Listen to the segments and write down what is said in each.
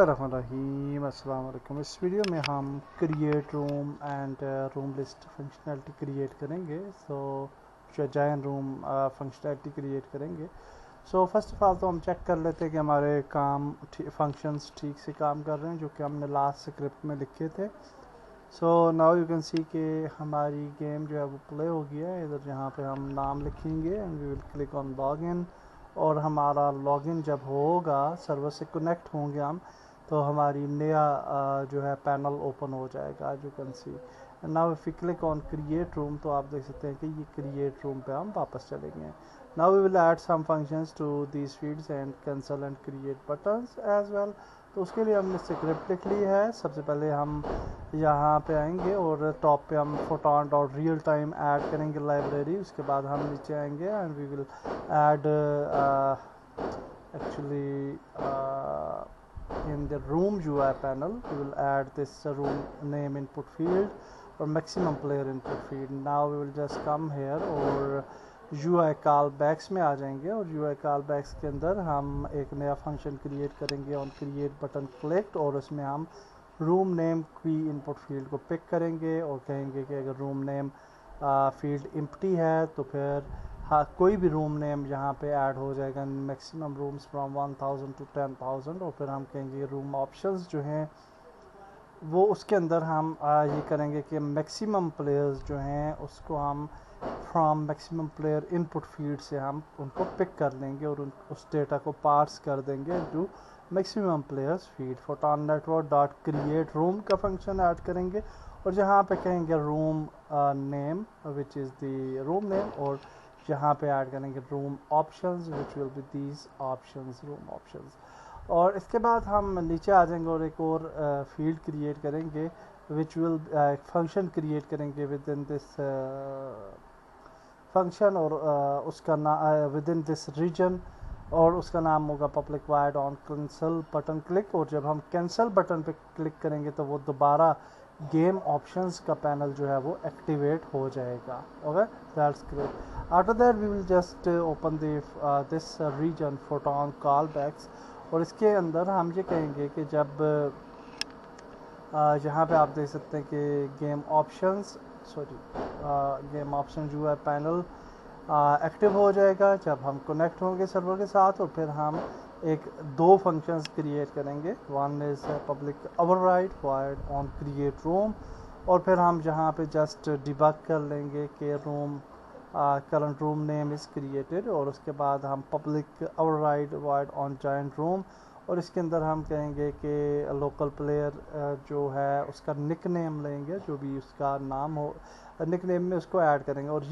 रहीम अस्सलाम वालेकुम। इस वीडियो में हम create room and room list functionality create करेंगे। जॉइन रूम फंक्शनैलिटी क्रिएट करेंगे। फर्स्ट ऑफ ऑल तो हम चेक कर लेते हैं कि हमारे फंक्शंस ठीक से काम कर रहे हैं, जो कि हमने लास्ट स्क्रिप्ट में लिखे थे। नाउ यू कैन सी कि हमारी गेम जो है वो प्ले हो गया है। इधर यहाँ पे हम नाम लिखेंगे and we will click on login, और हमारा लॉगिन जब होगा, सर्वर से कनेक्ट होंगे हम, तो हमारी नया जो है पैनल ओपन हो जाएगा, जो can see. Now if you click on create room, तो आप देख सकते हैं कि ये क्रिएट रूम पे हम वापस चलेंगे। Now we will add some functions to these fields and cancel and create buttons as well. तो उसके लिए हमने स्क्रिप्ट लिख ली है। सबसे पहले हम यहाँ पे आएंगे और टॉप पे हम Photon dot real time add करेंगे लाइब्रेरी। उसके बाद हम नीचे आएंगे and we will add actually in the room UI panel we will add this room name input field or maximum player input field. Now we will just come here और UI callbacks में आ जाएंगे, और UI callbacks के अंदर हम एक नया function create करेंगे ऑन क्रिएट बटन क्लिक, और उसमें हम रूम नेम की इनपुट फील्ड को पिक करेंगे और कहेंगे कि अगर रूम नेम फील्ड एम्प्टी है तो फिर कोई भी रूम नेम यहाँ पे ऐड हो जाएगा, मैक्सिमम रूम्स फ्रॉम 1000 टू 10,000। और फिर हम कहेंगे रूम ऑप्शंस जो हैं वो उसके अंदर हम ये करेंगे कि मैक्सिमम प्लेयर्स जो हैं उसको हम from maximum player input field से हम उनको पिक कर लेंगे और उस डेटा को पार्स कर देंगे to maximum players feed. Photon network dot create room का फंक्शन ऐड करेंगे और जहाँ पे कहेंगे room name which is the room name, और यहाँ पे ऐड करेंगे room options which will be these options, room options. और इसके बाद हम नीचे आ जाएंगे और एक और फील्ड क्रिएट करेंगे विच विल फंक्शन क्रिएट करेंगे विद इन दिस फंक्शन, और उसका नाम विद इन दिस रीजन, और उसका नाम होगा public wide on cancel button click. और जब हम कैंसिल बटन पे क्लिक करेंगे तो वो दोबारा गेम ऑप्शंस का पैनल जो है वो एक्टिवेट हो जाएगा। Okay, that's great. After that we will just open this region photon callbacks, और इसके अंदर हम ये कहेंगे कि जब यहाँ पे आप देख सकते हैं कि गेम ऑप्शंस जो है पैनल एक्टिव हो जाएगा जब हम कनेक्ट होंगे सर्वर के साथ। और फिर हम दो फंक्शंस क्रिएट करेंगे। One is public override wide on create room, और फिर हम जहाँ पे जस्ट डिबग कर लेंगे कि room current room name is created, और उसके बाद हम public override wide on joint room, और इसके अंदर हम कहेंगे कि लोकल प्लेयर जो है उसका निक नेम लेंगे, जो भी उसका नाम हो निक नेम में उसको ऐड करेंगे। और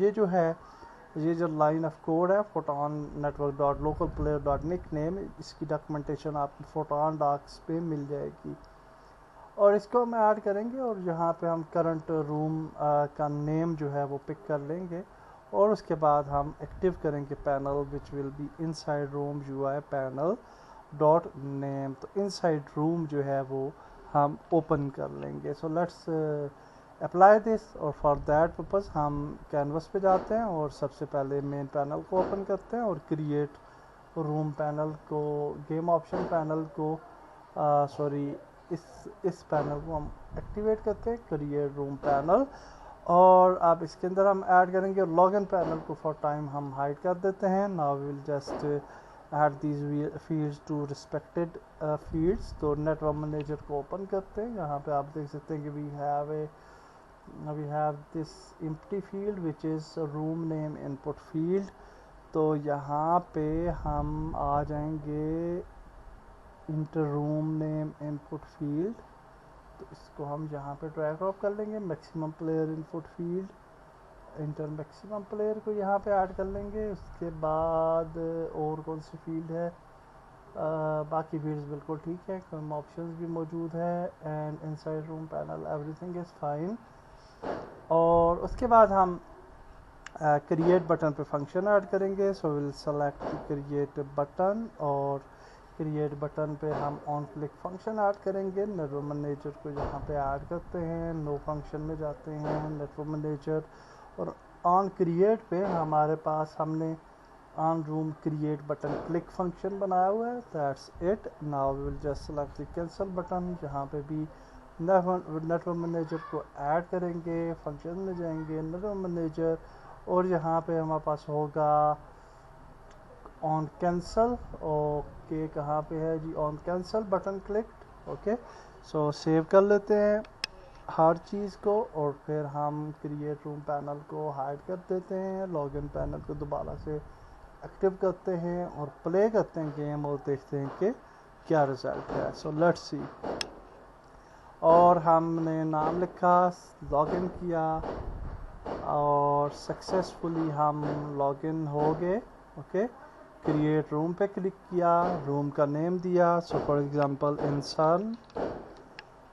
ये जो लाइन ऑफ कोड है Photon network dot local player dot nick name, इसकी डॉक्यूमेंटेशन आपको फोटोन डॉक्स पे मिल जाएगी, और इसको हम ऐड करेंगे। और यहाँ पे हम करंट रूम का नेम जो है वो पिक कर लेंगे, और उसके बाद हम एक्टिव करेंगे panel which will be inside room UI panel dot name. तो इनसाइड रूम जो है वो हम ओपन कर लेंगे। लेट्स अप्लाई दिस, और फॉर दैट पर्पज़ हम कैनवस पे जाते हैं और सबसे पहले मेन पैनल को ओपन करते हैं और क्रिएट रूम पैनल को, गेम ऑप्शन पैनल को इस पैनल को हम एक्टिवेट करते हैं, क्रिएट रूम पैनल। और अब इसके अंदर हम ऐड करेंगे लॉगिन पैनल को फॉर टाइम हम हाइड कर देते हैं। Now will just add these fields to respected fields. तो नेटवर्क मैनेजर को ओपन करते हैं। यहाँ पे आप देख सकते हैं कि we have this empty field which is room name input field। तो यहाँ पे हम आ जाएंगे inter room name input field, तो इसको हम यहाँ पे ड्रैग ड्रॉप कर लेंगे। Maximum player input field, inter maximum player को यहाँ पे ऐड कर लेंगे। उसके बाद और कौन सी फील्ड है, बाकी फील्ड्स बिल्कुल ठीक है, कम ऑप्शंस भी मौजूद है, and inside room panel everything is fine. और उसके बाद हम क्रिएट बटन पे फंक्शन ऐड करेंगे। विल सेलेक्ट क्रिएट बटन, और क्रिएट बटन पे हम ऑन क्लिक फंक्शन ऐड करेंगे। नेटवर्क मैनेजर को यहाँ पे ऐड करते हैं, नो फंक्शन में जाते हैं नेटवर्क मैनेजर, और ऑन क्रिएट पे हमारे पास हमने on room create button click function बनाया हुआ है, that's it. Now we will just select the cancel button, जहाँ पे भी नेटवर्क मैनेजर को ऐड करेंगे, फंक्शन में जाएंगे नेटवर्क मैनेजर, और यहाँ पे हमारे पास होगा ऑन कैंसल। ओके, कहाँ पे है जी, on cancel button click. Okay, so save कर लेते हैं हर चीज़ को, और फिर हम क्रिएट रूम पैनल को हाइड कर देते हैं, लॉगिन पैनल को दोबारा से एक्टिव करते हैं और प्ले करते हैं गेम और देखते हैं कि क्या रिजल्ट है। So let's see. और हमने नाम लिखा, लॉगिन किया और सक्सेसफुली हम लॉगिन हो गए। ओके, क्रिएट रूम पे क्लिक किया, रूम का नेम दिया, सो फॉर एग्जांपल इंसान,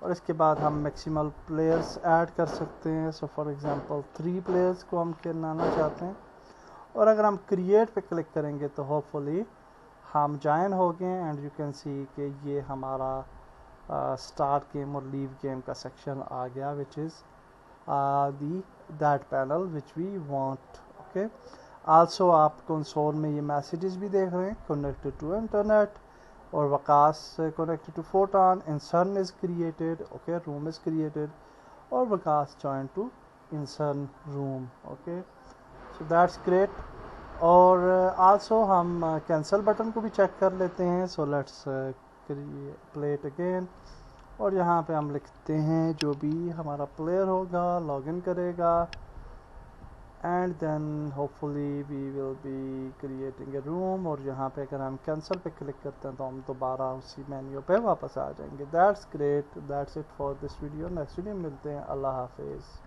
और इसके बाद हम मैक्सिमल प्लेयर्स ऐड कर सकते हैं। सो फॉर एग्जांपल 3 प्लेयर्स को हम खेलना चाहते हैं, और अगर हम क्रिएट पे क्लिक करेंगे तो होपफुली हम ज्वाइन हो गए, एंड यू कैन सी कि ये हमारा स्टार्ट गेम और लीव गेम का सेक्शन आ गया, which is that panel which we want. Okay, also आप कंसोल में ये मैसेजेस भी देख रहे हैं, कनेक्टेड टू इंटरनेट, और Waqas connected to Photon, Insun is created, okay, room is created, और Waqas joined to Insun room। okay, so that's great। और also हम cancel बटन को भी चेक कर लेते हैं। so let's play it again, और यहाँ पे हम लिखते हैं जो भी हमारा प्लेयर होगा लॉगिन करेगा, and then hopefully we will be creating a room. और यहाँ पे अगर हम कैंसिल पे क्लिक करते हैं तो हम दोबारा उसी मेन्यू पे वापस आ जाएंगे। That's great, that's it for this video. Next video मिलते हैं, अल्लाह हाफिज़।